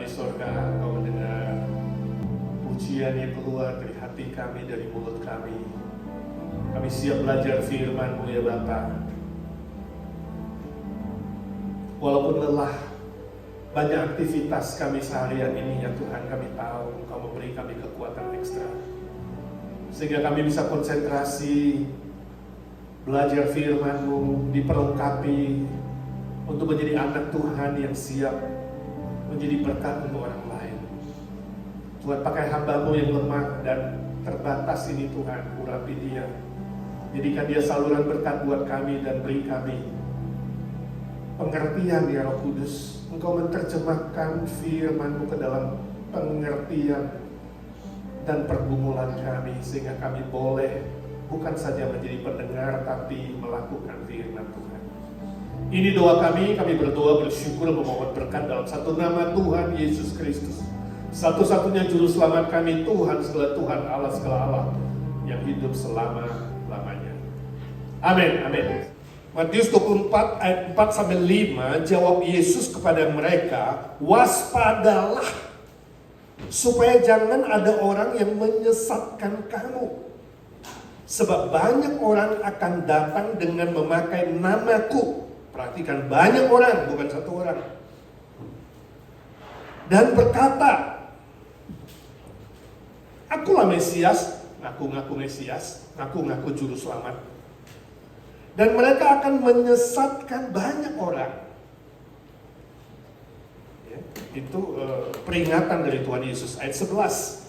di surga, Engkau mendengar pujian yang keluar dari hati kami, dari mulut kami. Kami siap belajar firman-Mu ya Bapa. Walaupun lelah, banyak aktivitas kami seharian ini ya Tuhan, kami tahu Engkau memberi kami kekuatan ekstra, sehingga kami bisa konsentrasi, belajar firman-Mu, diperlengkapi untuk menjadi anak Tuhan yang siap menjadi berkat untuk orang lain. Tuhan, pakai hamba-Mu yang lemah dan terbatas ini Tuhan, urapi dia. Jadikan dia saluran berkat buat kami dan beri kami pengertian ya Roh Kudus. Engkau menerjemahkan firman-Mu ke dalam pengertian dan pergumulan kami, sehingga kami boleh bukan saja menjadi pendengar tapi melakukan firman Tuhan. Ini doa kami berdoa bersyukur memohon berkat dalam satu nama Tuhan Yesus Kristus, satu-satunya juru selamat kami, Tuhan segala Tuhan, Allah segala Allah yang hidup selama-lamanya. Amin, amin. Matius 24 ayat 4-5, jawab Yesus kepada mereka, waspadalah supaya jangan ada orang yang menyesatkan kamu. Sebab banyak orang akan datang dengan memakai namaku. Perhatikan, banyak orang, bukan satu orang. Dan berkata, akulah Mesias, ngaku-ngaku Mesias, ngaku-ngaku juru selamat. Dan mereka akan menyesatkan banyak orang. Ya, itu peringatan dari Tuhan Yesus. Ayat 11.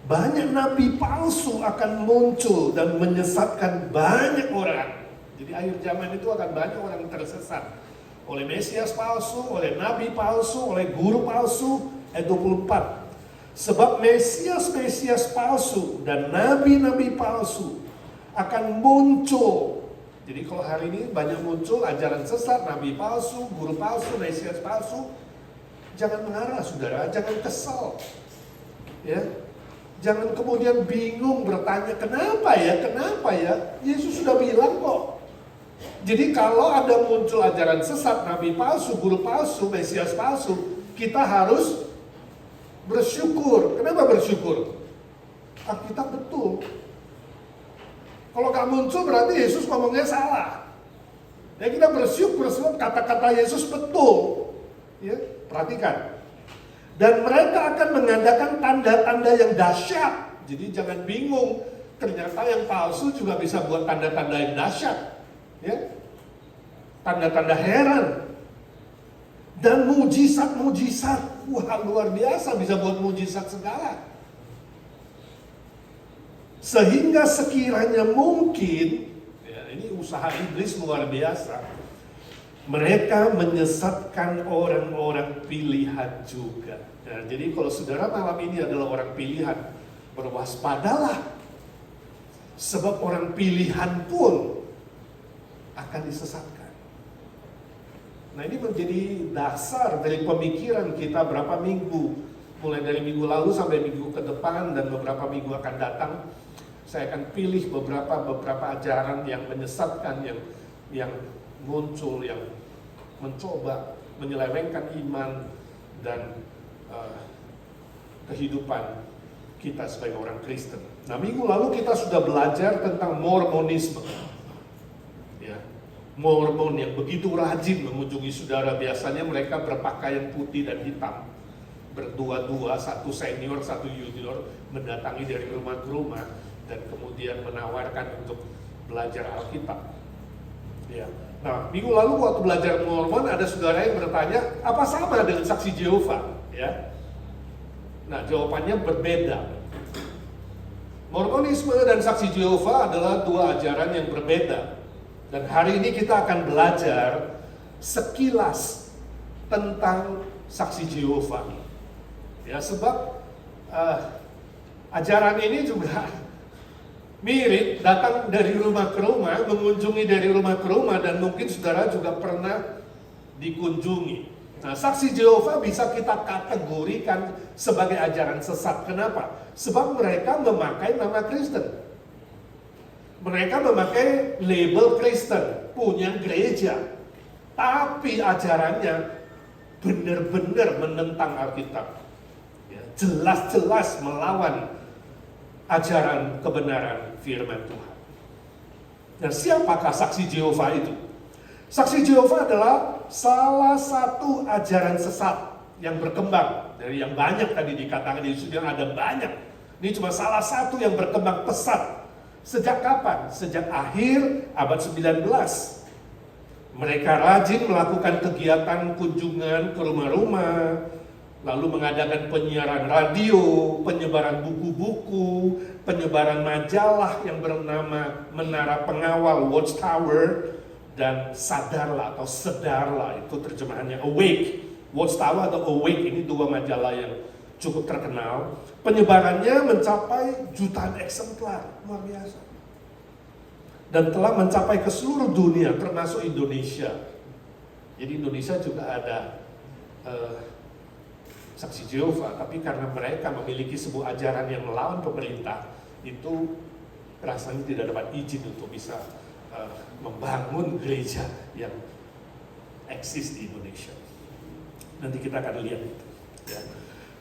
Banyak nabi palsu akan muncul dan menyesatkan banyak orang. Jadi akhir zaman itu akan banyak orang tersesat oleh Mesias palsu, oleh nabi palsu, oleh guru palsu. Ayat 24. Sebab Mesias palsu dan nabi-nabi palsu akan muncul. Jadi kalau hari ini banyak muncul ajaran sesat, nabi palsu, guru palsu, Mesias palsu, jangan marah saudara, jangan kesal. Ya. Jangan kemudian bingung bertanya, kenapa ya? Yesus sudah bilang kok. Jadi kalau ada muncul ajaran sesat, nabi palsu, guru palsu, Mesias palsu, kita harus bersyukur. Kenapa bersyukur? Alkitab betul. Kalau gak muncul berarti Yesus ngomongnya salah. Ya, kita bersyukur sebab kata-kata Yesus betul. Ya, perhatikan. Dan mereka akan mengadakan tanda-tanda yang dahsyat. Jadi jangan bingung, ternyata yang palsu juga bisa buat tanda-tanda yang dahsyat. Ya, tanda-tanda heran. Dan mujizat-mujizat. Wah, luar biasa, bisa buat mujizat segala. Sehingga sekiranya mungkin, ya, ini usaha iblis luar biasa, mereka menyesatkan orang-orang pilihan juga. Nah, jadi kalau saudara malam ini adalah orang pilihan, berwaspadalah. Sebab orang pilihan pun akan disesatkan. Nah, ini menjadi dasar dari pemikiran kita berapa minggu. Mulai dari minggu lalu sampai minggu ke depan dan beberapa minggu akan datang. Saya akan pilih beberapa ajaran yang menyesatkan, yang muncul, yang mencoba menyelewengkan iman dan kehidupan kita sebagai orang Kristen. Nah, minggu lalu kita sudah belajar tentang Mormonisme. Ya, Mormon yang begitu rajin mengunjungi saudara, biasanya mereka berpakaian putih dan hitam, berdua-dua, satu senior, satu junior, mendatangi dari rumah ke rumah dan kemudian menawarkan untuk belajar Alkitab. Ya. Nah, minggu lalu waktu belajar Mormon ada saudara yang bertanya, apa sama dengan saksi Yehova? Ya. Nah, jawabannya berbeda. Mormonisme dan saksi Yehova adalah dua ajaran yang berbeda. Dan hari ini kita akan belajar sekilas tentang saksi Yehova. Ya, sebab ajaran ini juga mirip, datang dari rumah ke rumah, mengunjungi dari rumah ke rumah, dan mungkin saudara juga pernah dikunjungi. Nah, saksi Yehova bisa kita kategorikan sebagai ajaran sesat. Kenapa? Sebab mereka memakai nama Kristen. Mereka memakai label Kristen, punya gereja. Tapi ajarannya benar-benar menentang Alkitab. Ya, jelas-jelas melawan ajaran kebenaran firman Tuhan. Nah, siapakah saksi Yehova itu? Saksi Yehova adalah salah satu ajaran sesat yang berkembang dari yang banyak tadi dikatakan di Yesus yang ada banyak. Ini cuma salah satu yang berkembang pesat. Sejak kapan? Sejak akhir abad 19. Mereka rajin melakukan kegiatan kunjungan ke rumah-rumah, lalu mengadakan penyiaran radio, penyebaran buku-buku, penyebaran majalah yang bernama Menara Pengawal, Watchtower, dan Sadarlah atau Sedarlah, itu terjemahannya Awake. Watchtower atau Awake ini dua majalah yang cukup terkenal. Penyebarannya mencapai jutaan eksemplar, luar biasa. Dan telah mencapai ke seluruh dunia, termasuk Indonesia. Jadi Indonesia juga ada saksi Yehova, tapi karena mereka memiliki sebuah ajaran yang melawan pemerintah, itu rasanya tidak dapat izin untuk bisa membangun gereja yang eksis di Indonesia. Nanti kita akan lihat itu. Ya.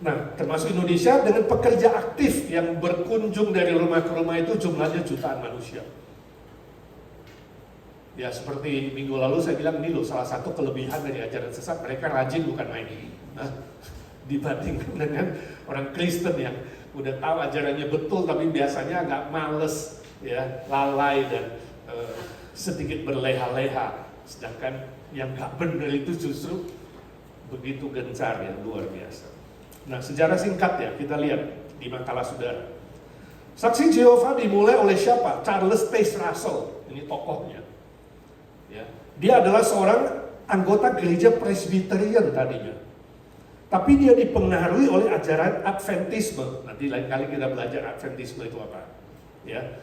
Nah, termasuk Indonesia dengan pekerja aktif yang berkunjung dari rumah ke rumah itu jumlahnya jutaan manusia. Ya, seperti minggu lalu saya bilang ini loh salah satu kelebihan dari ajaran sesat, mereka rajin bukan main. Nah, dibandingkan dengan orang Kristen yang udah tahu ajarannya betul tapi biasanya agak males, ya, lalai dan sedikit berleha-leha. Sedangkan yang gak benar itu justru begitu gencar, ya, luar biasa. Nah, sejarah singkat ya, kita lihat di makalah saudara. Saksi Yehova dimulai oleh siapa? Charles Taze Russell, ini tokohnya. Ya, dia adalah seorang anggota gereja Presbyterian tadinya. Tapi dia dipengaruhi oleh ajaran Adventisme. Nanti lain kali kita belajar Adventisme itu apa. Ya,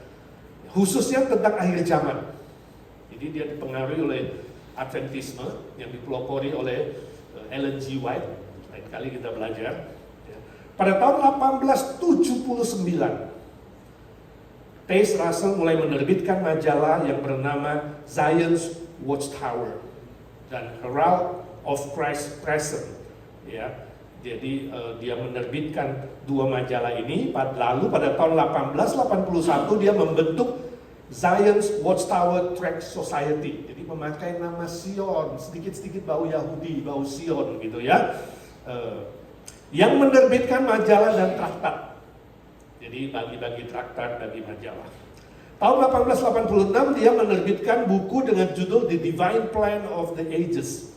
khususnya tentang akhir zaman. Jadi dia dipengaruhi oleh Adventisme yang dipelopori oleh Ellen G. White. Lain kali kita belajar. Ya. Pada tahun 1879, Taze Russell mulai menerbitkan majalah yang bernama Zion's Watchtower dan Herald of Christ Present. Ya, jadi dia menerbitkan dua majalah ini. Lalu pada tahun 1881 dia membentuk Zion's Watchtower Tract Society. Jadi memakai nama Sion, sedikit-sedikit bau Yahudi, bau Sion gitu ya. Yang menerbitkan majalah dan traktat. Jadi bagi-bagi traktat, bagi majalah. Tahun 1886 dia menerbitkan buku dengan judul The Divine Plan of the Ages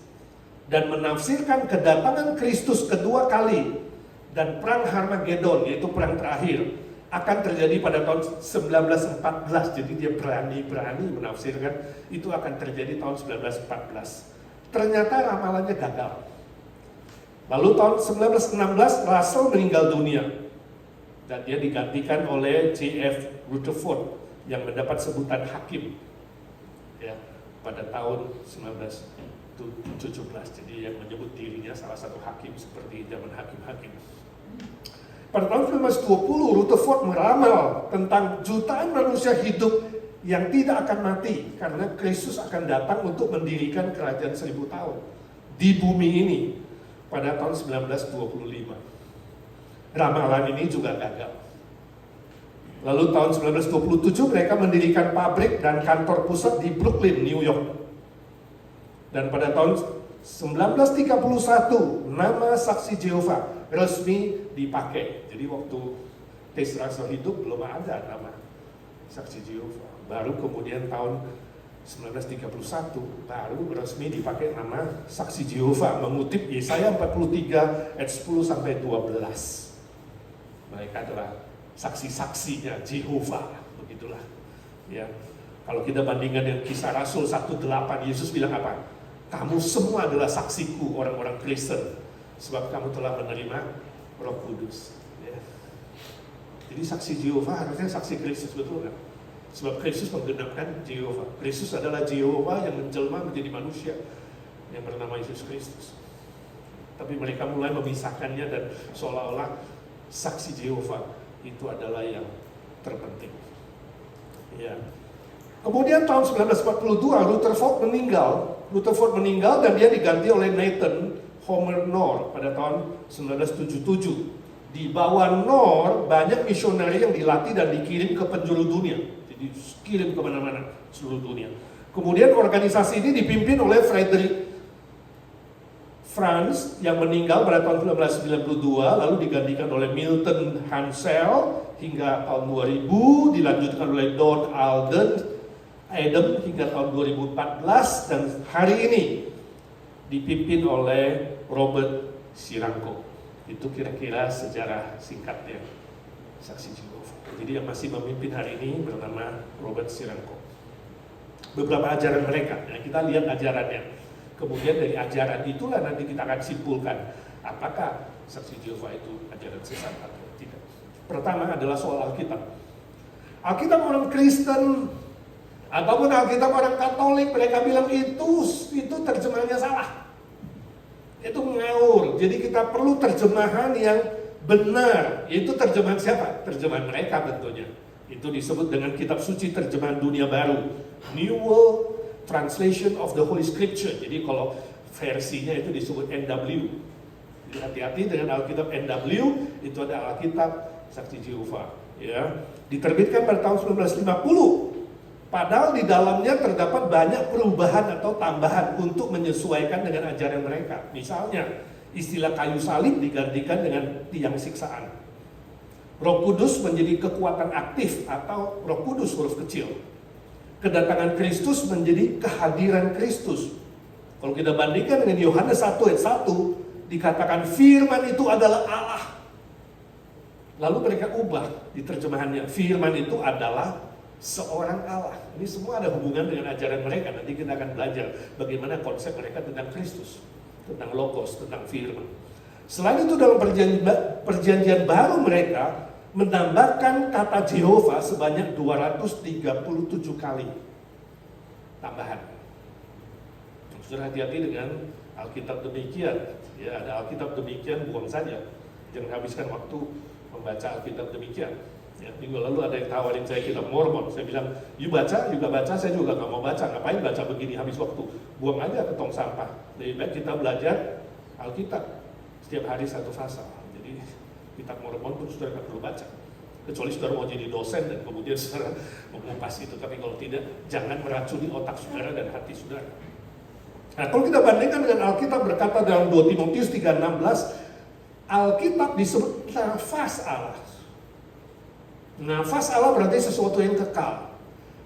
dan menafsirkan kedatangan Kristus kedua kali dan perang Harmagedon, yaitu perang terakhir, akan terjadi pada tahun 1914. Jadi dia berani menafsirkan itu akan terjadi tahun 1914. Ternyata ramalannya gagal. Lalu tahun 1916 Russell meninggal dunia dan dia digantikan oleh J.F. Rutherford yang mendapat sebutan hakim, ya, pada tahun 1917. Jadi yang menyebut dirinya salah satu hakim seperti zaman hakim-hakim. Pada tahun 1920 Rutherford meramal tentang jutaan manusia hidup yang tidak akan mati karena Kristus akan datang untuk mendirikan kerajaan 1000 tahun di bumi ini pada tahun 1925. Ramalan ini juga gagal. Lalu tahun 1927 mereka mendirikan pabrik dan kantor pusat di Brooklyn, New York. Dan pada tahun 1931 nama Saksi Yehova resmi dipakai. Jadi waktu Taze Russell hidup belum ada nama Saksi Yehova. Baru kemudian tahun 1931 baru resmi dipakai nama Saksi Yehova, mengutip Yesaya 43 ayat 10 sampai 12. Mereka adalah saksi-saksinya Yehova, begitulah. Ya. Kalau kita bandingkan dengan Kisah Rasul 1:8, Yesus bilang apa? Kamu semua adalah saksiku, orang-orang Kristen, sebab kamu telah menerima Roh Kudus. Ya. Jadi saksi Yehova harusnya saksi Kristus, betul kan? Sebab Kristus menggenapkan Yehova. Kristus adalah Yehova yang menjelma menjadi manusia yang bernama Yesus Kristus. Tapi mereka mulai memisahkannya dan seolah-olah saksi Yehova itu adalah yang terpenting. Ya. Kemudian tahun 1942 Rutherford meninggal dan dia diganti oleh Nathan Homer Nor pada tahun 1977. Di bawah Nor banyak misionari yang dilatih dan dikirim ke penjuru dunia. Jadi kirim kemana-mana seluruh dunia. Kemudian organisasi ini dipimpin oleh Frederick Franz yang meninggal pada tahun 1992, lalu digantikan oleh Milton Hansel hingga tahun 2000, dilanjutkan oleh Don Adam hingga tahun 2014, dan hari ini dipimpin oleh Robert Siranko. Itu kira-kira sejarah singkatnya Saksi Jehovah. Jadi yang masih memimpin hari ini bernama Robert Siranko. Beberapa ajaran mereka, nah kita lihat ajarannya. Kemudian dari ajaran itulah nanti kita akan simpulkan apakah Saksi Jehovah itu ajaran sesat atau tidak. Pertama adalah soal Alkitab. Alkitab orang Kristen ataupun Alkitab orang Katolik, mereka bilang itu terjemahannya salah. Itu ngawur. Jadi kita perlu terjemahan yang benar. Itu terjemahan siapa? Terjemahan mereka tentunya. Itu disebut dengan kitab suci terjemahan dunia baru, New World Translation of the Holy Scripture. Jadi kalau versinya itu disebut NW. Jadi hati-hati dengan Alkitab NW, itu ada Alkitab Saksi Jehovah. Ya, diterbitkan pada tahun 1950. Padahal di dalamnya terdapat banyak perubahan atau tambahan untuk menyesuaikan dengan ajaran mereka. Misalnya, istilah kayu salib digantikan dengan tiang siksaan. Roh Kudus menjadi kekuatan aktif atau Roh Kudus huruf kecil. Kedatangan Kristus menjadi kehadiran Kristus. Kalau kita bandingkan dengan Yohanes 1 ayat 1, dikatakan firman itu adalah Allah. Lalu mereka ubah di terjemahannya, firman itu adalah seorang Allah. Ini semua ada hubungan dengan ajaran mereka. Nanti kita akan belajar bagaimana konsep mereka tentang Kristus, tentang Logos, tentang firman. Selain itu dalam perjanjian baru mereka menambahkan kata Jehovah sebanyak 237 kali tambahan. Sudah hati-hati dengan Alkitab demikian. Ya, ada Alkitab demikian, buang saja. Jangan habiskan waktu membaca Alkitab demikian. Ya, minggu lalu ada yang tawarin saya kitab Mormon. Saya bilang, you baca, juga baca, saya juga nggak mau baca. Ngapain baca begini, habis waktu. Buang aja ke tong sampah. Lebih baik kita belajar Alkitab. Setiap hari satu pasal. Jadi kitab Mormon pun saudara nggak perlu baca. Kecuali saudara mau jadi dosen dan kemudian saudara mengupas itu. Tapi kalau tidak, jangan meracuni otak saudara dan hati saudara. Nah, kalau kita bandingkan dengan Alkitab berkata dalam 2 Timotius 3:16, Alkitab disebut nafas Allah. Nafas Allah berarti sesuatu yang kekal.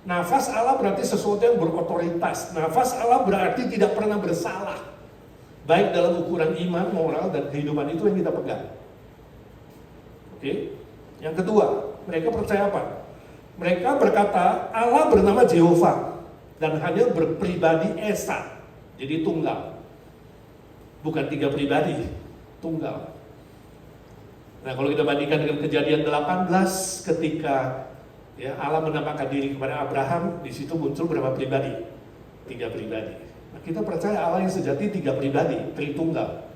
Nafas Allah berarti sesuatu yang berotoritas. Nafas Allah berarti tidak pernah bersalah. Baik dalam ukuran iman, moral, dan kehidupan itu yang kita pegang. Oke? Yang kedua, mereka percaya apa? Mereka berkata Allah bernama Jehovah dan hanya berpribadi esa. Jadi tunggal. Bukan tiga pribadi, tunggal. Nah, kalau kita bandingkan dengan Kejadian 18 ketika ya Allah menampakkan diri kepada Abraham, di situ muncul berapa pribadi? 3 pribadi. Nah, kita percaya Allah yang sejati 3 pribadi, Tritunggal.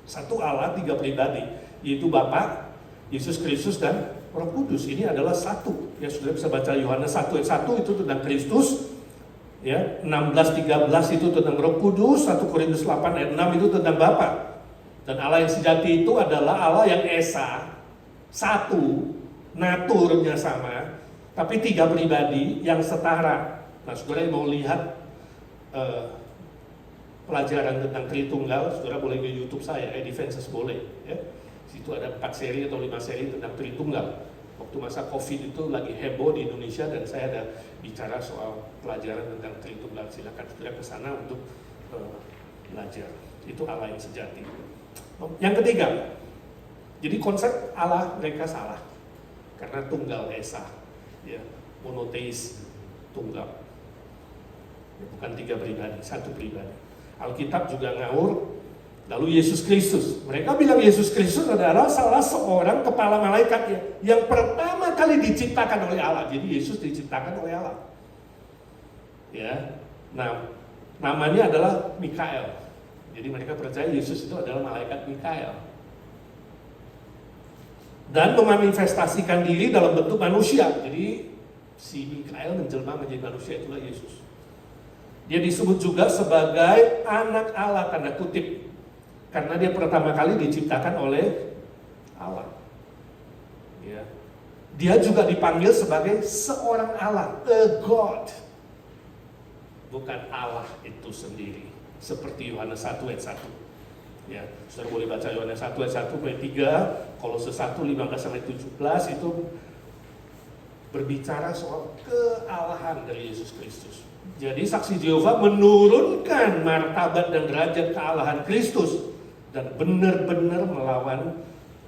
Satu Allah 3 pribadi, yaitu Bapa, Yesus Kristus dan Roh Kudus. Ini adalah satu. Ya, sudah bisa baca Yohanes 1 ayat 1 itu tentang Kristus. Ya, 16:13 itu tentang Roh Kudus, 1 Korintus 8 ayat 6 itu tentang Bapa. Dan Allah yang sejati itu adalah Allah yang esa, satu, naturnya sama, tapi 3 pribadi yang setara. Nah, saudara yang mau lihat pelajaran tentang Tritunggal, saudara boleh ke YouTube saya, Defenses boleh. Ya. Situ ada 4 seri atau 5 seri tentang Tritunggal. Waktu masa COVID itu lagi heboh di Indonesia dan saya ada bicara soal pelajaran tentang Tritunggal. Silakan saudara ke sana untuk belajar. Itu Allah yang sejati. Yang ketiga, jadi konsep Allah mereka salah karena tunggal esa, ya, monoteis, tunggal, ya, bukan 3 pribadi, 1 pribadi. Alkitab juga ngawur. Lalu Yesus Kristus, mereka bilang Yesus Kristus adalah salah seorang kepala malaikat yang pertama kali diciptakan oleh Allah. Jadi Yesus diciptakan oleh Allah. Ya, nah namanya adalah Mikael. Jadi mereka percaya Yesus itu adalah malaikat Mikael. Dan memanifestasikan diri dalam bentuk manusia. Jadi si Mikael menjelma menjadi manusia, itulah Yesus. Dia disebut juga sebagai anak Allah, tanda kutip. Karena dia pertama kali diciptakan oleh Allah. Ya. Dia juga dipanggil sebagai seorang Allah, a God. Bukan Allah itu sendiri. Seperti Yohanes 1 ayat 1. Ya, saudara boleh baca Yohanes 1 ayat 1 ayat 3, Kolose 1 15-17 itu berbicara soal kealahan dari Yesus Kristus. Jadi saksi Yehova menurunkan martabat dan derajat kealahan Kristus dan benar-benar melawan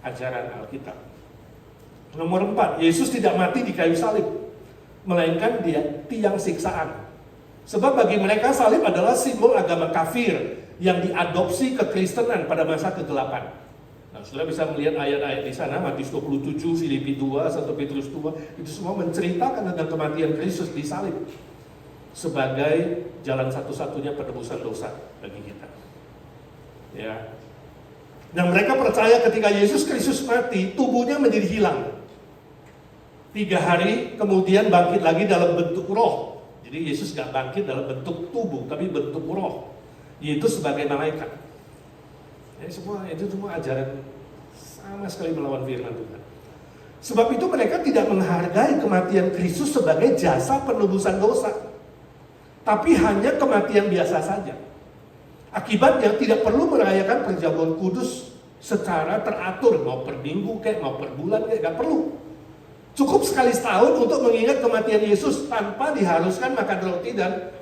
ajaran Alkitab. Nomor 4, Yesus tidak mati di kayu salib, melainkan dia tiang siksaan. Sebab bagi mereka salib adalah simbol agama kafir yang diadopsi kekristenan pada masa kegelapan. Nah, saudara bisa melihat ayat-ayat di sana, Matius 27, Filipi 2, 1 Petrus 2, itu semua menceritakan tentang kematian Kristus di salib sebagai jalan satu-satunya penebusan dosa bagi kita. Ya. Dan mereka percaya ketika Yesus Kristus mati, tubuhnya menjadi hilang. 3 hari kemudian bangkit lagi dalam bentuk roh. Jadi Yesus gak bangkit dalam bentuk tubuh, tapi bentuk roh, yaitu sebagai malaikat. Itu semua ajaran sama sekali melawan firman Tuhan. Sebab itu mereka tidak menghargai kematian Kristus sebagai jasa penebusan dosa, tapi hanya kematian biasa saja. Akibatnya tidak perlu merayakan perjamuan kudus secara teratur, mau per minggu kayak, mau per bulan kayak, gak perlu. Cukup sekali setahun untuk mengingat kematian Yesus tanpa diharuskan makan roti dan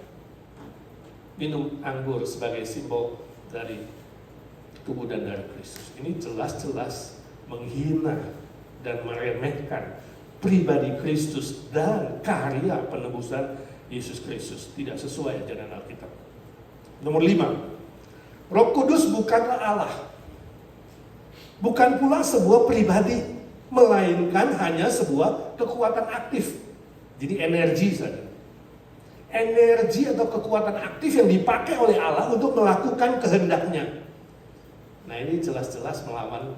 minum anggur sebagai simbol dari tubuh dan darah Kristus. Ini jelas-jelas menghina dan meremehkan pribadi Kristus dan karya penebusan Yesus Kristus. Tidak sesuai ajaran Alkitab. Nomor 5, Roh Kudus bukanlah Allah, bukan pula sebuah pribadi, melainkan hanya sebuah kekuatan aktif. Jadi energi saja. Energi atau kekuatan aktif yang dipakai oleh Allah untuk melakukan kehendaknya. Nah, ini jelas-jelas melawan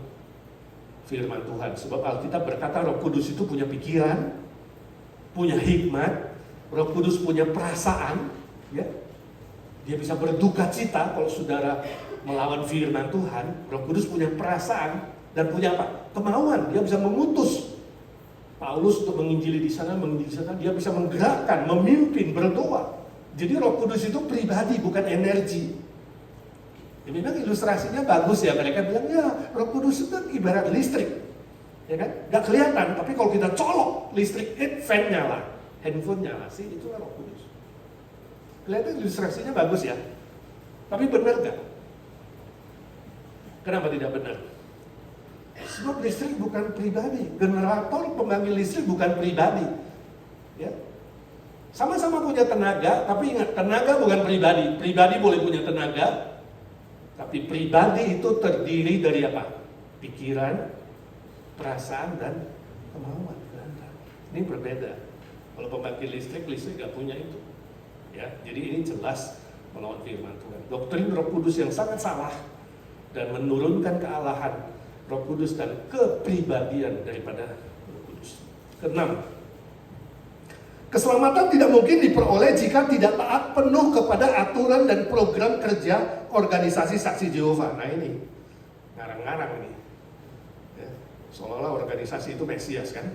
firman Tuhan. Sebab Alkitab berkata Roh Kudus itu punya pikiran, punya hikmat, Roh Kudus punya perasaan, ya. Dia bisa berduka cita kalau saudara melawan firman Tuhan. Roh Kudus punya perasaan dan punya apa? Kemauan. Dia bisa mengutus Paulus untuk menginjili di sana, dia bisa menggerakkan, memimpin, berdoa. Jadi Roh Kudus itu pribadi, bukan energi. Ya, memang ilustrasinya bagus ya, mereka bilang ya Roh Kudus itu ibarat listrik, ya kan? Gak kelihatan, tapi kalau kita colok listrik, fan nyala, handphone nyala, sih itulah Roh Kudus. Kelihatan ilustrasinya bagus ya, tapi benar gak? Kenapa tidak benar? Sebab listrik bukan pribadi, generator pemanggil listrik bukan pribadi, ya. Sama-sama punya tenaga, tapi ingat, tenaga bukan pribadi. Pribadi boleh punya tenaga, tapi pribadi itu terdiri dari apa? Pikiran, perasaan, dan kemauan. Ini berbeda. Kalau pembangkit listrik gak punya itu, ya. Jadi ini jelas melawan firman Tuhan. Doktrin Roh Kudus yang sangat salah dan menurunkan kealahan Roh Kudus dan kepribadian daripada Roh Kudus. Keenam, keselamatan tidak mungkin diperoleh jika tidak taat penuh kepada aturan dan program kerja organisasi Saksi Yehova. Nah ini ngarang-ngarang nih, ya, seolah-olah organisasi itu Mesias kan.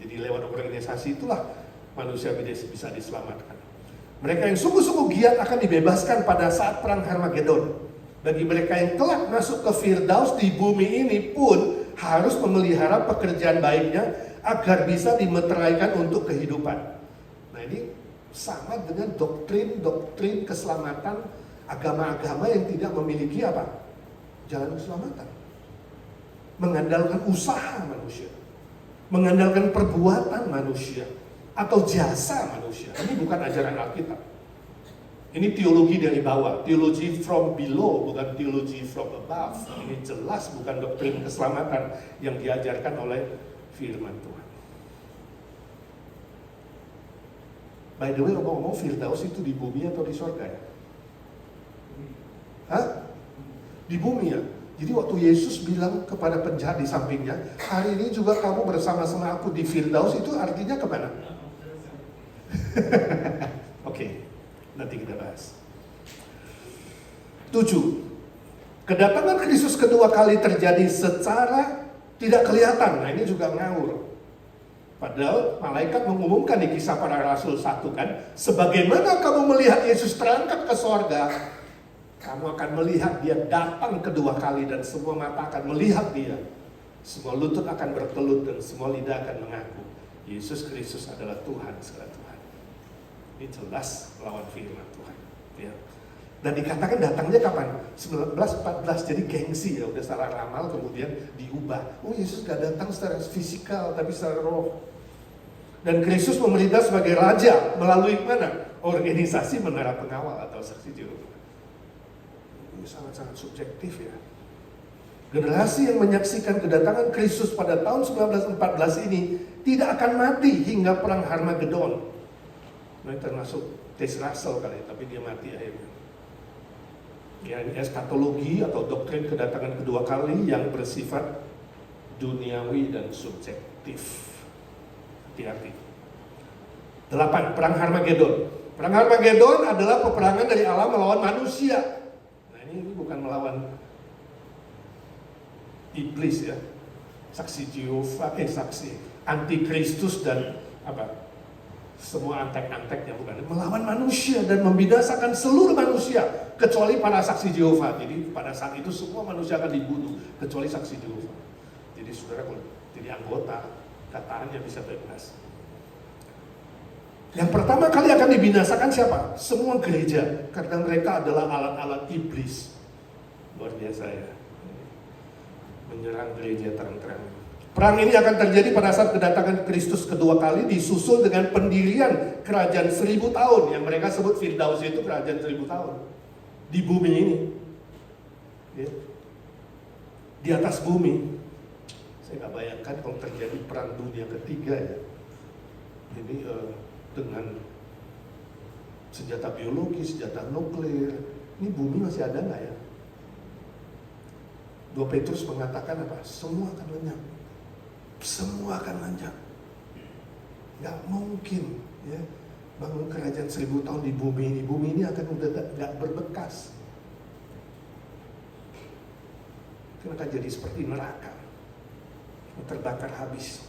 Jadi lewat organisasi itulah manusia bisa diselamatkan. Mereka yang sungguh-sungguh giat akan dibebaskan pada saat perang Harmagedon. Bagi mereka yang kelak masuk ke Firdaus di bumi ini pun harus memelihara pekerjaan baiknya agar bisa dimeteraikan untuk kehidupan. Nah ini sama dengan doktrin keselamatan agama-agama yang tidak memiliki apa? Jalan keselamatan. Mengandalkan usaha manusia, mengandalkan perbuatan manusia atau jasa manusia. Ini bukan ajaran Alkitab. Ini teologi dari bawah, teologi from below, bukan teologi from above. Ini jelas bukan doktrin keselamatan yang diajarkan oleh firman Tuhan. By the way, ngomong-ngomong, Firdaus itu di bumi atau di surga ya? Hah? Di bumi ya? Jadi waktu Yesus bilang kepada penjahat di sampingnya, hari ini juga kamu bersama-sama aku di Firdaus, itu artinya kemana? Oke. Nanti kita bahas. 7. Kedatangan Kristus kedua kali terjadi secara tidak kelihatan. Nah ini juga ngawur. Padahal malaikat mengumumkan di Kisah Para Rasul 1 kan, sebagaimana kamu melihat Yesus terangkat ke sorga, kamu akan melihat dia datang kedua kali dan semua mata akan melihat dia. Semua lutut akan bertelut dan semua lidah akan mengaku Yesus Kristus adalah Tuhan segala Tuhan. Ini jelas melawan firman Tuhan. Ya. Dan dikatakan datangnya kapan? 1914, jadi gengsi ya, udah salah ramal kemudian diubah. Oh Yesus gak datang secara fisikal tapi secara roh. Dan Kristus memerintah sebagai raja melalui mana? Organisasi menara pengawal atau saksi Yehova. Ini sangat-sangat subjektif ya. Generasi yang menyaksikan kedatangan Kristus pada tahun 1914 ini tidak akan mati hingga perang Harmagedon. Nah, termasuk T.S. Russell kali, tapi dia mati akhirnya. Ya, ini eskatologi atau doktrin kedatangan kedua kali yang bersifat duniawi dan subjektif. Hati-hati. 8. Perang Harmagedon. Perang Harmagedon adalah peperangan dari Allah melawan manusia. Nah ini bukan melawan iblis ya. Saksi Yehova, saksi antikristus dan apa? Semua antek-anteknya bukan. Melawan manusia dan membinasakan seluruh manusia kecuali para saksi Yehova. Jadi pada saat itu semua manusia akan dibunuh kecuali saksi Yehova. Jadi saudara kalau jadi anggota kataannya bisa bebas. Yang pertama kali akan dibinasakan siapa? Semua gereja, karena mereka adalah alat-alat iblis. Luar biasa ya. Menyerang gereja terang-terang. Perang ini akan terjadi pada saat kedatangan Kristus kedua kali, disusul dengan pendirian kerajaan 1000 tahun yang mereka sebut Firdaus, itu kerajaan 1000 tahun di bumi ini. Ya. Di atas bumi. Saya nggak bayangkan kalau terjadi perang dunia ketiga ya. Ini dengan senjata biologi, senjata nuklir, ini bumi masih ada nggak ya? 2 Petrus mengatakan apa? Semua akan lenyap. Semua akan lenyap. Nggak mungkin ya bangun kerajaan 1000 tahun di bumi ini. Bumi ini akan udah nggak berbekas. Akan jadi seperti neraka. Terbakar habis.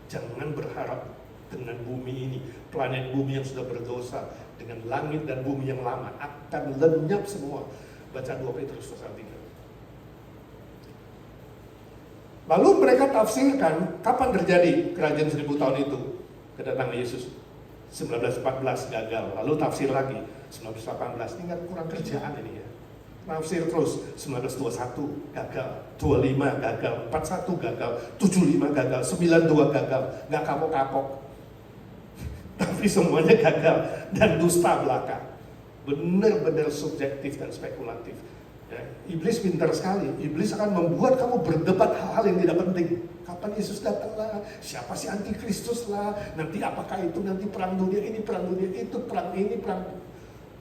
Jangan berharap dengan bumi ini, planet bumi yang sudah berdosa, dengan langit dan bumi yang lama akan lenyap semua. Baca 2 Petrus pasal 3. Lalu mereka tafsirkan kapan terjadi kerajaan 1000 tahun itu, kedatangan Yesus. 1914 gagal, lalu tafsir lagi 1918, tinggal kurang kerjaan ini ya. Tafsir terus, 1921 gagal, 25 gagal, 41 gagal, 75 gagal, 92 gagal, nggak kapok-kapok. Tapi semuanya gagal dan dusta belaka. Benar-benar subjektif dan spekulatif. Ya, iblis pintar sekali. Iblis akan membuat kamu berdebat hal-hal yang tidak penting. Kapan Yesus datang lah? Siapa si antikristus lah? Nanti apakah itu nanti perang dunia ini, perang dunia itu, perang ini, perang.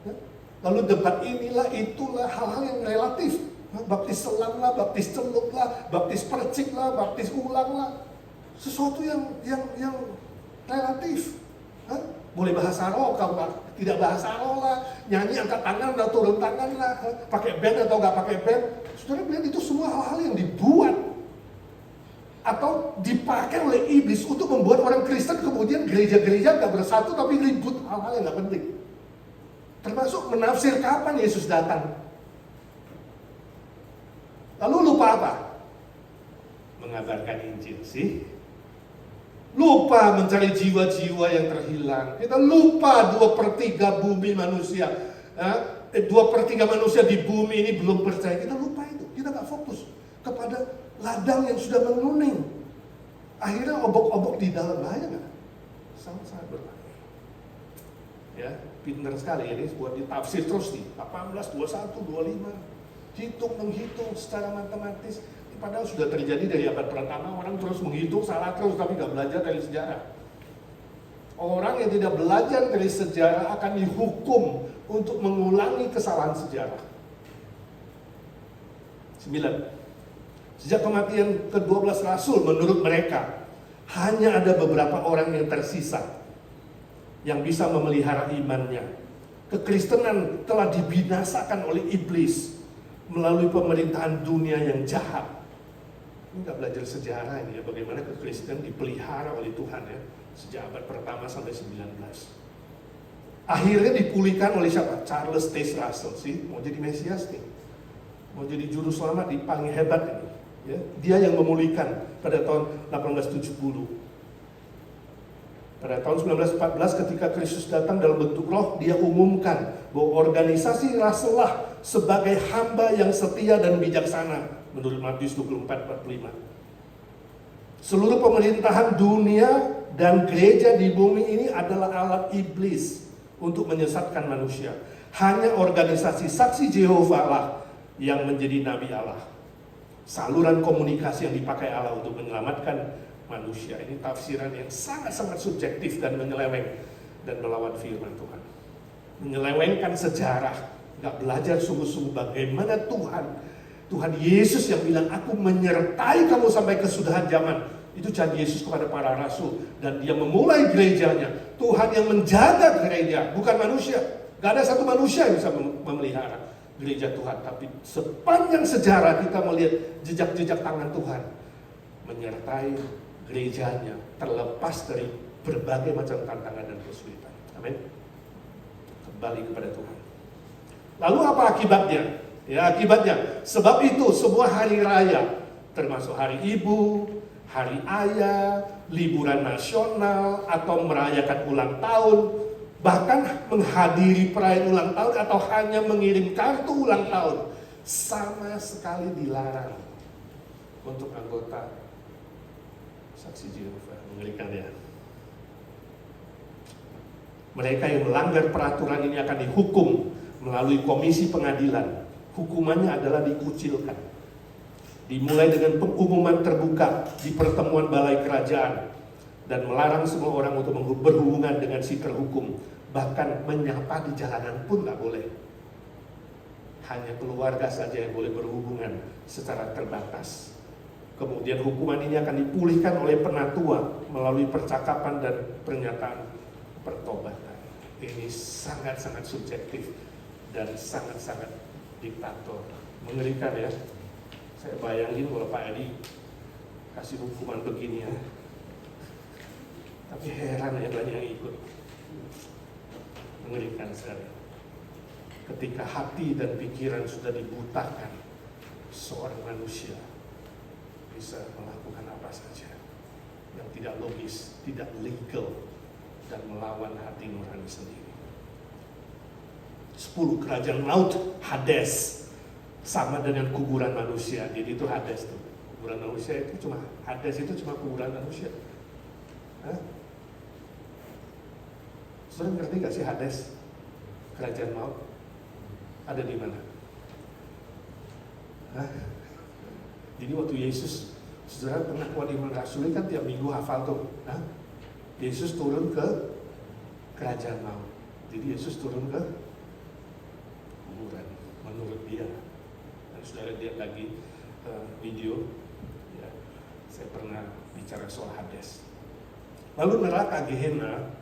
Ya? Lalu debat inilah, itulah hal-hal yang relatif. Baptis selam lah, baptis celup lah, baptis percik lah, baptis ulang lah. Sesuatu yang relatif. Boleh bahasa roh, kalau tidak bahasa roh lah, nyanyi angkat tangan atau turun tangan lah, pakai band atau nggak pakai band. Saudara melihat itu semua hal-hal yang dibuat atau dipakai oleh iblis untuk membuat orang Kristen kemudian gereja-gereja nggak bersatu tapi ribut hal-hal yang nggak penting. Termasuk menafsir kapan Yesus datang. Lalu lupa apa? Mengabarkan Injil sih. Lupa mencari jiwa-jiwa yang terhilang. Kita lupa 2/3 bumi manusia. 2/3 manusia di bumi ini belum percaya. Kita lupa itu. Kita gak fokus kepada ladang yang sudah menguning. Akhirnya obok-obok di dalam, bahaya gak? Sangat-sangat berbahaya. Ya, pintar sekali ini buat ditafsir terus nih. 18, 21, 25. Menghitung secara matematis. Padahal sudah terjadi dari abad pertama, orang terus menghitung salah terus tapi nggak belajar dari sejarah. Orang yang tidak belajar dari sejarah akan dihukum untuk mengulangi kesalahan sejarah. 9. Sejak kematian ke-12 Rasul, menurut mereka hanya ada beberapa orang yang tersisa yang bisa memelihara imannya. Kekristenan telah dibinasakan oleh iblis. melalui pemerintahan dunia yang jahat. Ini nggak belajar sejarah ini ya, bagaimana kekristenan dipelihara oleh Tuhan ya, sejak abad pertama sampai 19. Akhirnya dipulihkan oleh siapa? Charles Taze Russell sih, mau jadi Mesias nih, mau jadi juru selamat di paling hebat ini. Ya, dia yang memulihkan pada tahun 1870. Pada tahun 1914 ketika Kristus datang dalam bentuk roh, dia umumkan bahwa organisasi Russell lah sebagai hamba yang setia dan bijaksana menurut Matius 24:45. Seluruh pemerintahan dunia dan gereja di bumi ini adalah alat iblis untuk menyesatkan manusia. Hanya organisasi saksi Jehovah lah yang menjadi nabi Allah. Saluran komunikasi yang dipakai Allah untuk menyelamatkan manusia. Ini tafsiran yang sangat-sangat subjektif dan menyeleweng dan melawan firman Tuhan. Menyelewengkan sejarah, nggak belajar sungguh-sungguh bagaimana Tuhan Yesus yang bilang, aku menyertai kamu sampai kesudahan zaman. Itu janji Yesus kepada para rasul, dan dia memulai gerejanya. Tuhan yang menjaga gereja, bukan manusia. Gak ada satu manusia yang bisa memelihara gereja Tuhan. Tapi sepanjang sejarah kita melihat jejak-jejak tangan Tuhan menyertai gerejanya, terlepas dari berbagai macam tantangan dan kesulitan. Amin. Kembali kepada Tuhan. Lalu apa akibatnya? Ya, akibatnya, sebab itu semua hari raya, termasuk hari ibu, hari ayah, liburan nasional, atau merayakan ulang tahun, bahkan menghadiri perayaan ulang tahun atau hanya mengirim kartu ulang tahun, sama sekali dilarang untuk anggota saksi Jehovah. Mengerikan ya. Mereka yang melanggar peraturan ini akan dihukum melalui komisi pengadilan. Hukumannya adalah dikucilkan. Dimulai dengan pengumuman terbuka di pertemuan balai kerajaan dan melarang semua orang untuk berhubungan dengan si terhukum. Bahkan menyapa di jalanan pun nggak boleh. Hanya keluarga saja yang boleh berhubungan secara terbatas. Kemudian hukuman ini akan dipulihkan oleh penatua melalui percakapan dan pernyataan pertobatan. Ini sangat-sangat subjektif dan sangat-sangat diktator. Mengerikan ya. Saya bayangin kalau Pak Edi kasih hukuman begini ya. Tapi heran ya banyak yang ikut. Mengerikan sekali. Ketika hati dan pikiran sudah dibutakan, seorang manusia bisa melakukan apa saja yang tidak logis, tidak legal, dan melawan hati nurani sendiri. 10 kerajaan laut Hades sama dengan kuburan manusia. Jadi itu Hades tuh. Kuburan manusia itu cuma Hades, itu cuma kuburan manusia. Saudara ngerti gak sih Hades? Kerajaan maut ada di mana? Jadi waktu Yesus, saudara pernah Iman Rasuli kan tiap minggu hafal tuh. Yesus turun ke kerajaan maut. Jadi Yesus turun ke kuburan menurut dia. Dan saudara lihat lagi video, ya, saya pernah bicara soal Hades. Lalu neraka Gehenna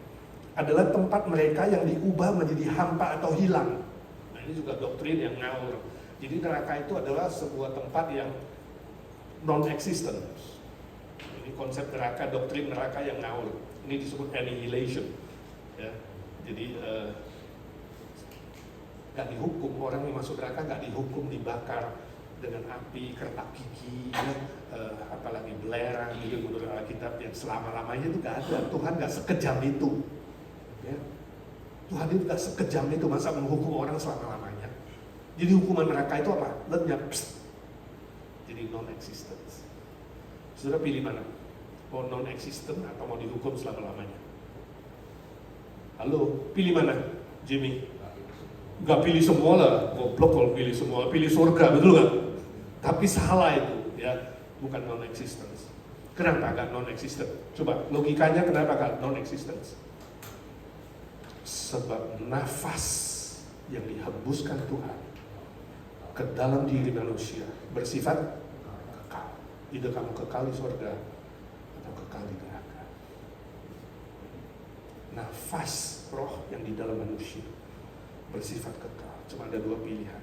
adalah tempat mereka yang diubah menjadi hampa atau hilang. Nah ini juga doktrin yang ngawur. Jadi neraka itu adalah sebuah tempat yang non-existent. Ini konsep neraka, doktrin neraka yang ngawur. Ini disebut annihilation. Ya. Jadi gak dihukum, orang yang masuk neraka gak dihukum dibakar dengan api, kertak gigi, ya, apalagi belerang gitu menurut Alkitab yang selama-lamanya itu gak ada. Tuhan gak sekejam itu. Ya. Tuhan itu gak sekejam itu, masa menghukum orang selama-lamanya. Jadi hukuman neraka itu apa? Lenyap. Jadi non-existence. Saudara pilih mana? Mau non-existent atau mau dihukum selama-lamanya? Halo, pilih mana? Jimmy? Gak pilih semua lah, goblok kalau pilih semua, pilih surga, betul gak? Tapi salah itu, ya, bukan non-existence. Kenapa gak non-existent? Coba, logikanya kenapa gak non-existence? Sebab nafas yang dihembuskan Tuhan ke dalam diri manusia bersifat kekal. Tidak kamu kekal di surga atau kekal di neraka. Nafas roh yang di dalam manusia bersifat kekal. Cuma ada 2 pilihan.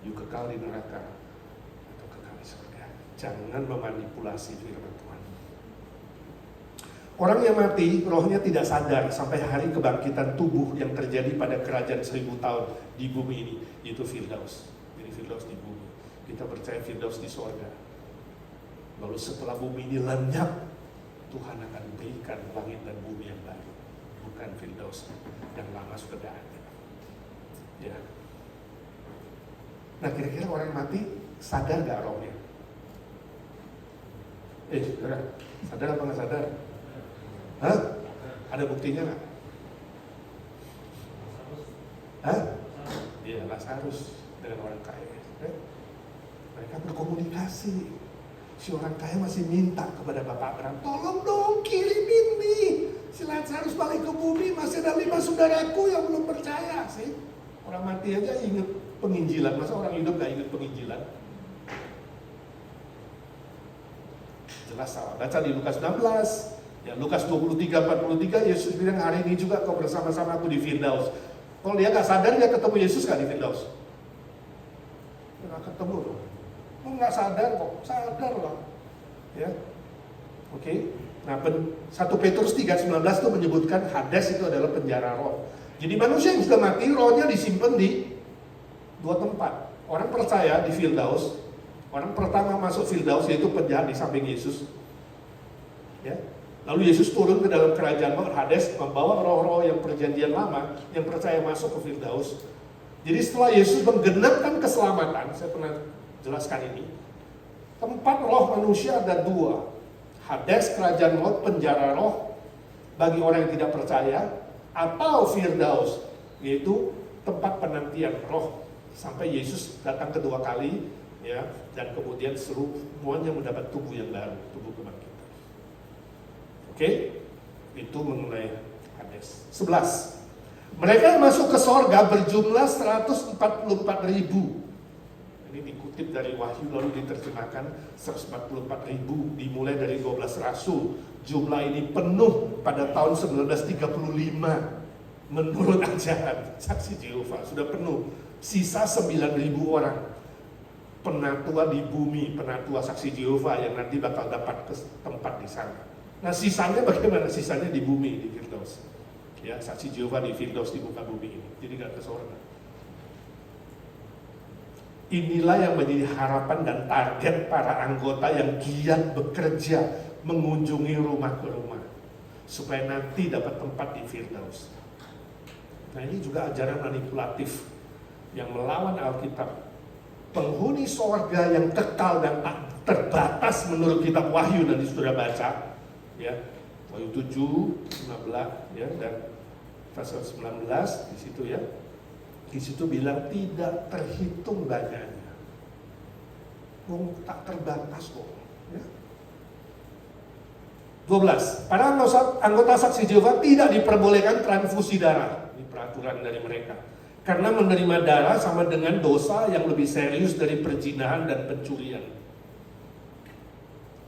you kekal di neraka atau kekal di surga. Jangan memanipulasi firman Tuhan. Orang yang mati, rohnya tidak sadar sampai hari kebangkitan tubuh yang terjadi pada kerajaan 1000 tahun di bumi ini, yaitu Firdaus. Jadi Firdaus di bumi. Kita percaya Firdaus di surga. Lalu setelah bumi ini lenyap, Tuhan akan berikan langit dan bumi yang baru. Bukan Firdaus yang lama sudah ada. Ya. Nah, kira-kira orang mati sadar gak rohnya? Saudara, sadar apa nggak sadar? Hah? Ada buktinya nggak? Hah? Iya, Lazarus dengan orang kaya. Mereka berkomunikasi. Si orang kaya masih minta kepada Bapak Abraham, tolong dong kirimin nih si Lazarus balik ke bumi, masih ada 5 saudaraku yang belum percaya sih. Orang mati aja ingat penginjilan, masa orang hidup gak ingat penginjilan? Jelas salah. Baca di Lukas 16. Ya, Lukas 23:43, Yesus bilang hari ini juga kau bersama-sama aku di Firdaus. Kalau dia gak sadar, dia ketemu Yesus gak di Firdaus? Gak ketemu loh. Lu gak sadar kok, sadar lah. Ya, oke. Nah, 1 Petrus 3:19 itu menyebutkan Hades itu adalah penjara roh. Jadi manusia yang sudah mati, rohnya disimpan di 2 tempat. Orang percaya di Firdaus. Orang pertama masuk Firdaus yaitu penjahat di samping Yesus. Ya. Lalu Yesus turun ke dalam kerajaan Hades, membawa roh-roh yang perjanjian lama yang percaya masuk ke Firdaus. Jadi setelah Yesus menggenapkan keselamatan, saya pernah jelaskan ini, tempat roh manusia ada 2. Hades, kerajaan maut, penjara roh bagi orang yang tidak percaya, atau Firdaus, yaitu tempat penantian roh sampai Yesus datang kedua kali, ya, dan kemudian semuanya mendapat tubuh yang baru, tubuh kebangkitan. Oke, itu mengenai Hades. 11. Mereka yang masuk ke sorga berjumlah 144.000. Ini dikutip dari Wahyu lalu diterjemahkan 144.000, dimulai dari 12 rasul. Jumlah ini penuh pada tahun 1935 menurut ajaran Saksi Jehova, sudah penuh. Sisa 9.000 orang penatua di bumi, penatua Saksi Jehova yang nanti bakal dapat ke tempat di sana. Nah, sisanya bagaimana? Sisanya di bumi, di Firdaus. Ya, Saksi Jehova di Firdaus, di muka bumi ini. Jadi gak ke surga. Inilah yang menjadi harapan dan target para anggota yang giat bekerja mengunjungi rumah ke rumah supaya nanti dapat tempat di Firdaus. Nah, ini juga ajaran manipulatif yang melawan Alkitab. Penghuni sorga yang kekal dan tak terbatas menurut kitab Wahyu, nanti sudah baca, ya, Wahyu 7, 15, ya, dan pasal 19 di situ, ya. Di situ bilang tidak terhitung banyaknya. Tak terbatas kok, ya. 12. Para anggota Saksi Jehova tidak diperbolehkan transfusi darah. Ini peraturan dari mereka. Karena menerima darah sama dengan dosa yang lebih serius dari perzinahan dan pencurian.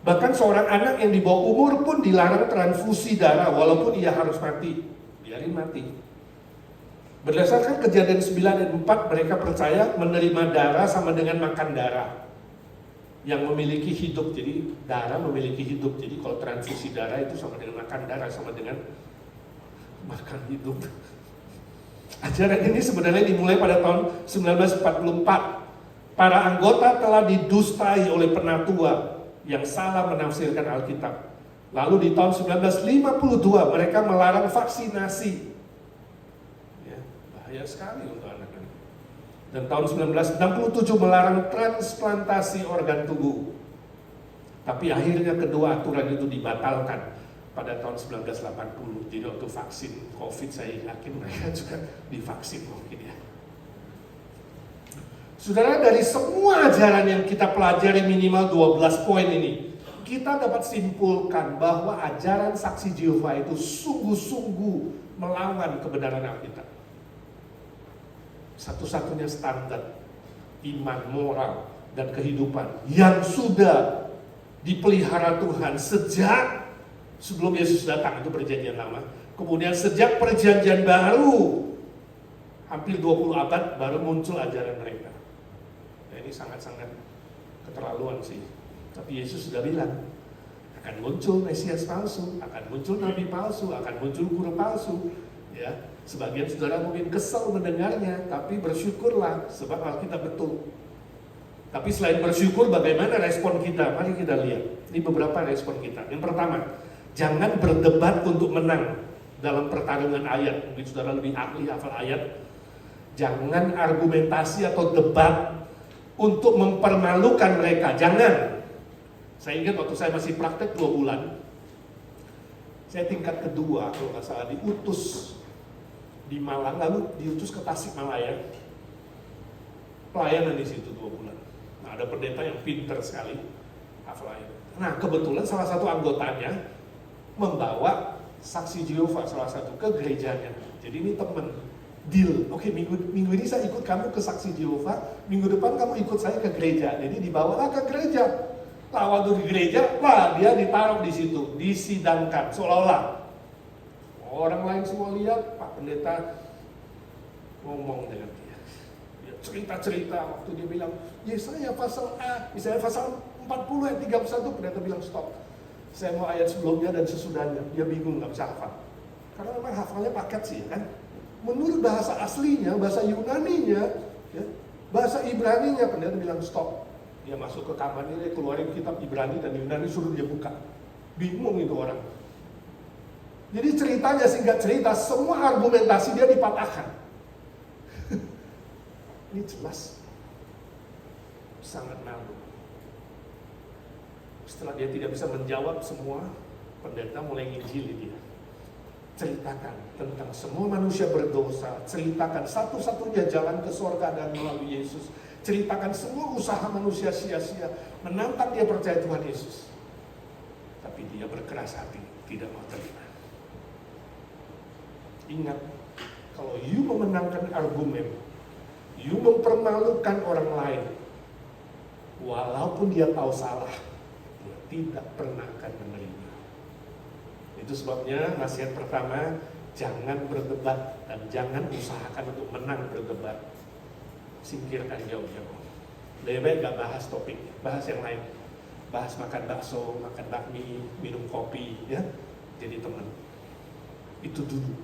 Bahkan seorang anak yang di bawah umur pun dilarang transfusi darah walaupun ia harus mati. Biarin mati. Berdasarkan Kejadian 9 dan 4, mereka percaya menerima darah sama dengan makan darah yang memiliki hidup. Jadi darah memiliki hidup. Jadi kalau transfusi darah itu sama dengan makan darah, sama dengan makan hidup. Ajaran ini sebenarnya dimulai pada tahun 1944. Para anggota telah didustai oleh penatua yang salah menafsirkan Alkitab. Lalu di tahun 1952 mereka melarang vaksinasi. Ya, bahaya sekali untuk anak-anak. Dan tahun 1967 melarang transplantasi organ tubuh. Tapi akhirnya kedua aturan itu dibatalkan pada tahun 1980. Jadi waktu vaksin COVID saya yakin mereka juga divaksin mungkin, ya. Saudara, dari semua ajaran yang kita pelajari minimal 12 poin ini, kita dapat simpulkan bahwa ajaran Saksi Jehova itu sungguh-sungguh melawan kebenaran Alkitab. Satu-satunya standar iman, moral, dan kehidupan yang sudah dipelihara Tuhan sejak sebelum Yesus datang, itu perjanjian lama. Kemudian sejak perjanjian baru, hampir 20 abad baru muncul ajaran mereka. Ya, ini sangat-sangat keterlaluan sih. Tapi Yesus sudah bilang, akan muncul Mesias palsu, akan muncul nabi palsu, akan muncul guru palsu. Ya, sebagian saudara mungkin kesal mendengarnya, tapi bersyukurlah sebab Alkitab betul. Tapi selain bersyukur, bagaimana respon kita? Mari kita lihat. Ini beberapa respon kita. Yang pertama, jangan berdebat untuk menang dalam pertarungan ayat. Mungkin saudara lebih ahli hafal ayat. Jangan argumentasi atau debat untuk mempermalukan mereka. Jangan. Saya ingat waktu saya masih praktek 2 bulan, saya tingkat kedua kalau nggak salah diutus di Malang, lalu diutus ke Tasikmalaya, pelayanan di situ 2 bulan. Nah, ada pendeta yang pinter sekali hafal ayat. Nah, kebetulan salah satu anggotanya membawa saksi Jehovah salah satu ke gerejanya. Jadi ini teman deal. Oke, minggu ini saya ikut kamu ke saksi Jehovah, minggu depan kamu ikut saya ke gereja. Jadi dibawalah ke gereja. Lah waktu di gereja, wah dia ditaruh di situ, disidangkan seolah-olah orang lain semua lihat Pak Pendeta ngomong dengan dia. Dia cerita-cerita waktu dia bilang, Yesaya pasal A, misalnya pasal 40 ayat 31, Pendeta bilang stop. Saya mau ayat sebelumnya dan sesudahnya. Dia bingung, nggak bisa hafal. Karena memang hafalnya paket sih, kan? Menurut bahasa aslinya, bahasa Yunaninya, ya, bahasa Ibraninya, Pendeta bilang stop. Dia masuk ke kamarnya, dia keluarin kitab Ibrani dan Yunani, suruh dia buka. Bingung itu orang. Jadi ceritanya singkat cerita, semua argumentasi dia dipatahkan. Ini jelas sangat malu. Setelah dia tidak bisa menjawab semua, pendeta mulai nginjili dia. Ceritakan tentang semua manusia berdosa, ceritakan satu-satunya jalan ke surga dan melalui Yesus. Ceritakan semua usaha manusia sia-sia, menantang dia percaya Tuhan Yesus. Tapi dia berkeras hati, tidak mau terima. Ingat, kalau you memenangkan argumen, you mempermalukan orang lain, walaupun dia tahu salah, dia tidak pernah akan menerima. Itu sebabnya nasihat pertama, jangan berdebat dan jangan usahakan untuk menang berdebat. Singkirkan jauh-jauh. Lebih baik gak bahas topik, bahas yang lain. Bahas makan bakso, makan bakmi, minum kopi, ya. Jadi teman. Itu dulu.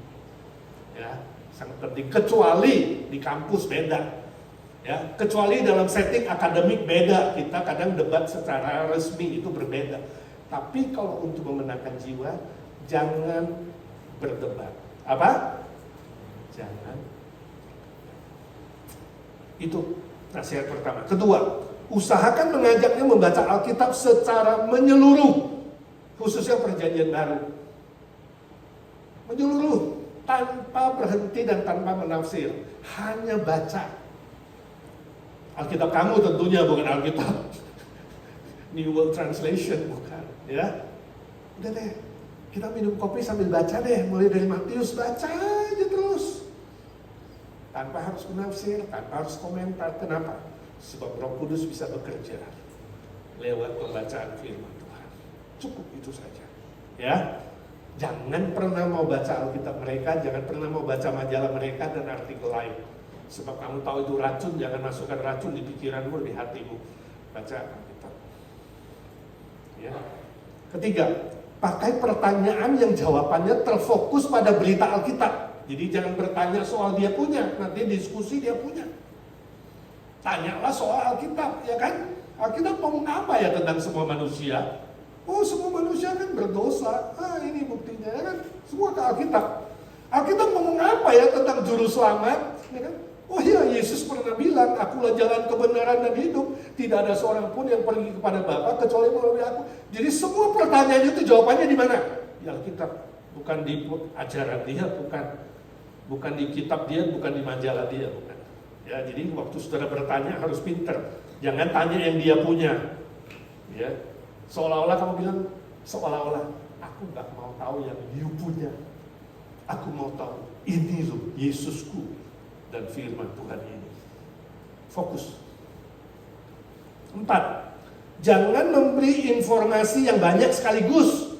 Ya, sangat penting. Kecuali di kampus beda. Ya, kecuali dalam setting akademik beda. Kita kadang debat secara resmi itu berbeda. Tapi kalau untuk memenangkan jiwa, jangan berdebat. Apa? Jangan. Itu nasihat pertama. Kedua, usahakan mengajaknya membaca Alkitab secara menyeluruh, khususnya Perjanjian Baru. Menyeluruh, tanpa berhenti dan tanpa menafsir, hanya baca. Alkitab kamu tentunya, bukan Alkitab New World Translation, bukan, ya. Udah deh, kita minum kopi sambil baca deh, mulai dari Matius, baca aja terus. Tanpa harus menafsir, tanpa harus komentar. Kenapa? Sebab Roh Kudus bisa bekerja lewat pembacaan firman Tuhan. Cukup itu saja. Ya, jangan pernah mau baca Alkitab mereka, jangan pernah mau baca majalah mereka dan artikel lain. Sebab kamu tahu itu racun, jangan masukkan racun di pikiranmu, di hatimu. Baca Alkitab. Ya. Ketiga, pakai pertanyaan yang jawabannya terfokus pada berita Alkitab. Jadi jangan bertanya soal dia punya, nanti diskusi dia punya. Tanyalah soal Alkitab, ya kan? Alkitab ngomong apa ya tentang semua manusia? Oh, semua manusia kan berdosa. Ini buktinya, ya kan? Semua ke Alkitab. Alkitab ngomong apa ya tentang juru selamat? Ya kan? Oh iya, Yesus pernah bilang, akulah jalan kebenaran dan hidup. Tidak ada seorang pun yang pergi kepada Bapa kecuali melalui aku. Jadi semua pertanyaan itu jawabannya di mana? Di Alkitab, bukan di ajaran dia, bukan di kitab dia, bukan di majalah dia, bukan. Ya, jadi waktu saudara bertanya harus pinter. Jangan tanya yang dia punya. Ya, seolah-olah kamu bilang, seolah-olah aku nggak mau tahu yang you punya. Aku mau tahu ini loh Yesusku dan firman Tuhan ini. Fokus. 4. Jangan memberi informasi yang banyak sekaligus.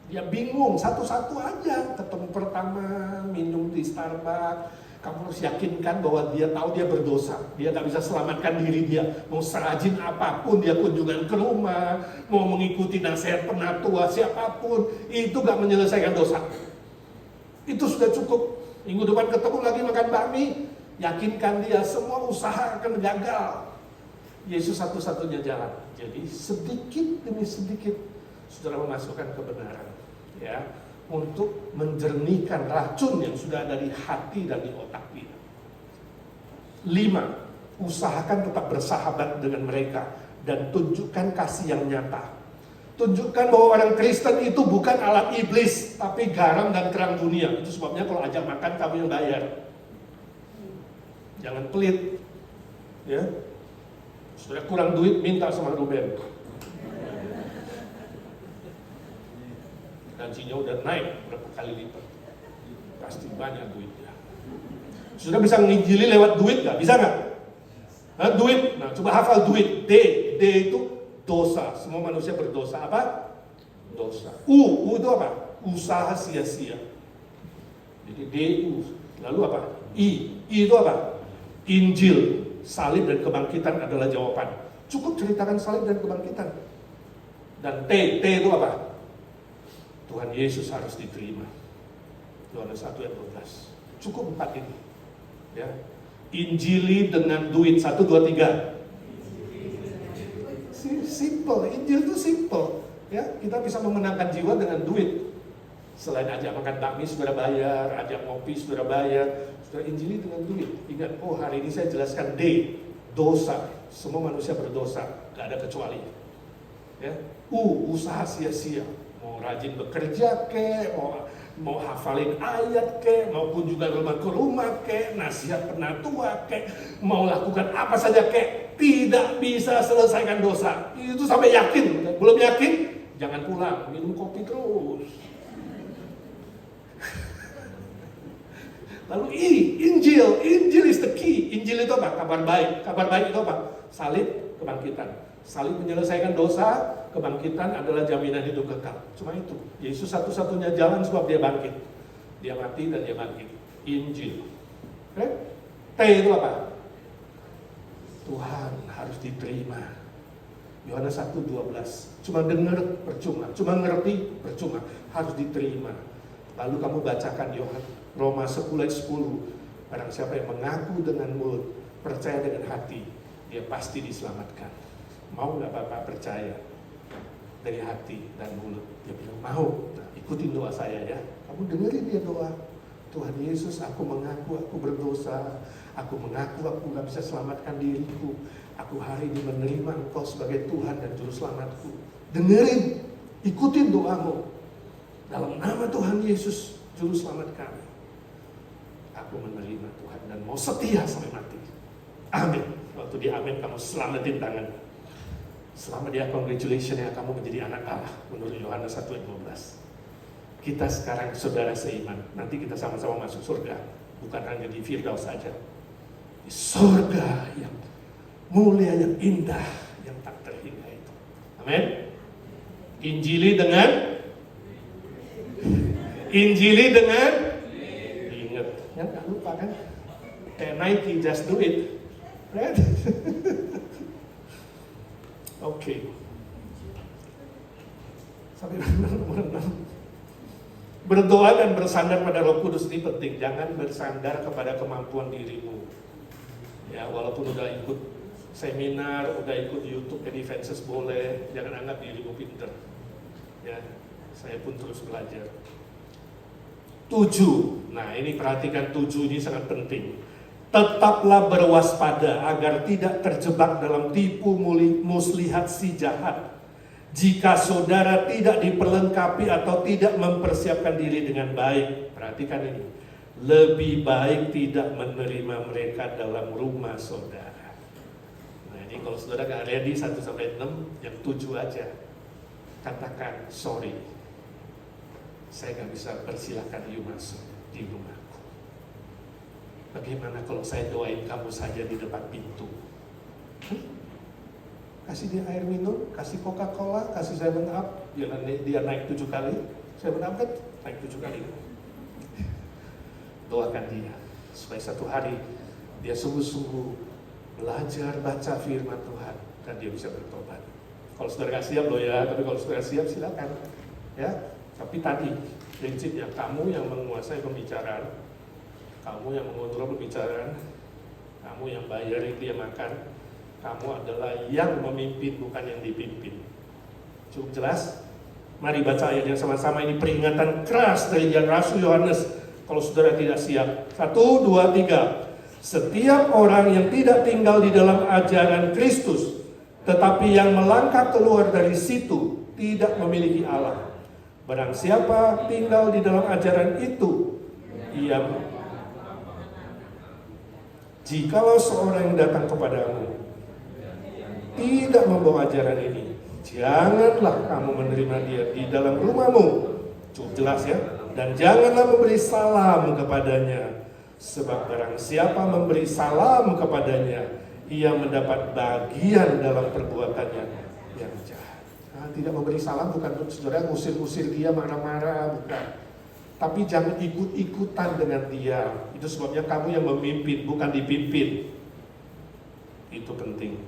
Dia bingung, satu-satu aja. Ketemu pertama, minum di Starbucks, Kamu harus yakinkan bahwa dia tahu dia berdosa. Dia gak bisa selamatkan diri dia. Mau serajin apapun dia kunjungan ke rumah, mau mengikuti nasihat penatua siapapun, itu gak menyelesaikan dosa. Itu sudah cukup. Minggu depan ketemu lagi makan bakmi, yakinkan dia semua usaha akan gagal. Yesus satu-satunya jalan. Jadi sedikit demi sedikit saudara memasukkan kebenaran, ya, untuk menjernihkan racun yang sudah ada di hati dan di otak dia. 5. Usahakan tetap bersahabat dengan mereka dan tunjukkan kasih yang nyata. Tunjukkan bahwa orang Kristen itu bukan alat iblis, tapi garam dan terang dunia. Itu sebabnya kalau ajak makan kamu yang bayar. Jangan pelit, ya. Sudah kurang duit, minta sama Ruben. Gajinya udah naik berapa kali lipat, pasti banyak duitnya. Sudah bisa nginjili lewat duit nggak? Bisa nggak? Nah, duit. Nah, coba hafal duit. D itu dosa. Semua manusia berdosa. Apa? Dosa. U itu apa? Usaha sia-sia. Jadi D-U. Lalu apa? I itu apa? Injil. Salib dan kebangkitan adalah jawaban. Cukup ceritakan salib dan kebangkitan. Dan T itu apa? Tuhan Yesus harus diterima. Yohanes 1 ayat 12. Cukup 4 ini. Ya. Injili dengan duit. 1, 2, 3. Simple. Injil itu simple. Ya, kita bisa memenangkan jiwa dengan duit. Selain ajak makan bakmi saudara bayar, ajak ngopi saudara bayar, saudara injili dengan duit. Ingat, oh hari ini saya jelaskan D, dosa. Semua manusia berdosa, gak ada kecuali. Ya. U, usaha sia-sia. Mau rajin bekerja ke, mau hafalin ayat ke, mau kunjungan rumah ke rumah ke, nasihat penatua ke, mau lakukan apa saja ke, tidak bisa selesaikan dosa. Itu sampai yakin. Belum yakin, jangan pulang, minum kopi terus. Lalu I, Injil. Injil is the key. Injil itu apa? Kabar baik. Kabar baik itu apa? Salib, kebangkitan. Salib menyelesaikan dosa, kebangkitan adalah jaminan hidup kekal. Cuma itu. Yesus satu-satunya jalan sebab dia bangkit. Dia mati dan dia bangkit. Injil. Okay? T itu apa? Tuhan harus diterima. Yohanes 1:12. Cuma dengar percuma, cuma ngerti percuma, harus diterima. Lalu kamu bacakan Roma 10:10. Barang siapa yang mengaku dengan mulut, percaya dengan hati, dia pasti diselamatkan. Mau nggak Bapak percaya dari hati dan mulut? Dia bilang mau. Nah, ikutin doa saya ya. Kamu dengerin dia doa. Tuhan Yesus, aku mengaku aku berdosa. Aku mengaku aku nggak bisa selamatkan diriku. Aku hari ini menerima Engkau sebagai Tuhan dan Juru Selamatku. Dengerin, ikutin doamu. Dalam nama Tuhan Yesus, Juru Selamat kami. Aku menerima Tuhan dan mau setia sampai mati. Amin. Waktu dia amin, kamu selamatin tangan. Selama dia congratulations ya, kamu menjadi anak Allah menurut Yohanes 1:12. Kita sekarang saudara seiman. Nanti kita sama-sama masuk surga, bukan hanya di Firdaus saja. Di surga yang mulia, yang indah, yang tak terhingga itu. Amin. Injili dengan ingat. Yang gak lupa kan? Kayak Nike, just do it. Right? Oke. Sampai nomor 6. Berdoa dan bersandar pada Roh Kudus ini penting. Jangan bersandar kepada kemampuan dirimu. Ya, walaupun udah ikut seminar, udah ikut YouTube Advances boleh, jangan anggap dirimu pinter. Ya, saya pun terus belajar. 7. Nah, ini perhatikan 7 ini sangat penting. Tetaplah berwaspada agar tidak terjebak dalam tipu muslihat si jahat. Jika saudara tidak diperlengkapi atau tidak mempersiapkan diri dengan baik, perhatikan ini, lebih baik tidak menerima mereka dalam rumah saudara. Nah ini kalau saudara gak ready 1-6, yang 7 aja. Katakan, sorry, saya gak bisa persilahkan you masuk di rumahku. Bagaimana kalau saya doain kamu saja di depan pintu? Kasih dia air minum, kasih Coca-Cola, kasih 7-Up, dia naik 7 kali, 7-Up kan naik 7 kali. Doakan dia. supaya satu hari dia sungguh-sungguh belajar baca firman Tuhan dan dia bisa bertobat. Kalau saudara gak siap loh ya, tapi kalau saudara siap silakan ya. Tapi tadi prinsipnya, kamu yang menguasai pembicaraan, kamu yang mengontrol pembicaraan, kamu yang bayar itu yang makan, kamu adalah yang memimpin, bukan yang dipimpin. Cukup jelas? Mari baca ayatnya sama-sama. Ini peringatan keras dari Rasul Yohanes. Kalau saudara tidak siap, 1, 2, 3. Setiap orang yang tidak tinggal di dalam ajaran Kristus, tetapi yang melangkah keluar dari situ, tidak memiliki Allah. Barang siapa tinggal di dalam ajaran itu, ia. Jikalau seorang yang datang kepadamu tidak membawa ajaran ini, janganlah kamu menerima dia di dalam rumahmu. Cukup jelas ya. Dan janganlah memberi salam kepadanya, sebab barang siapa memberi salam kepadanya, ia mendapat bagian dalam perbuatannya yang jahat. Nah, tidak memberi salam bukan saudara ngusir-ngusir dia, marah-marah, bukan. Tapi jangan ikut-ikutan dengan dia. Itu sebabnya kamu yang memimpin, bukan dipimpin. Itu penting.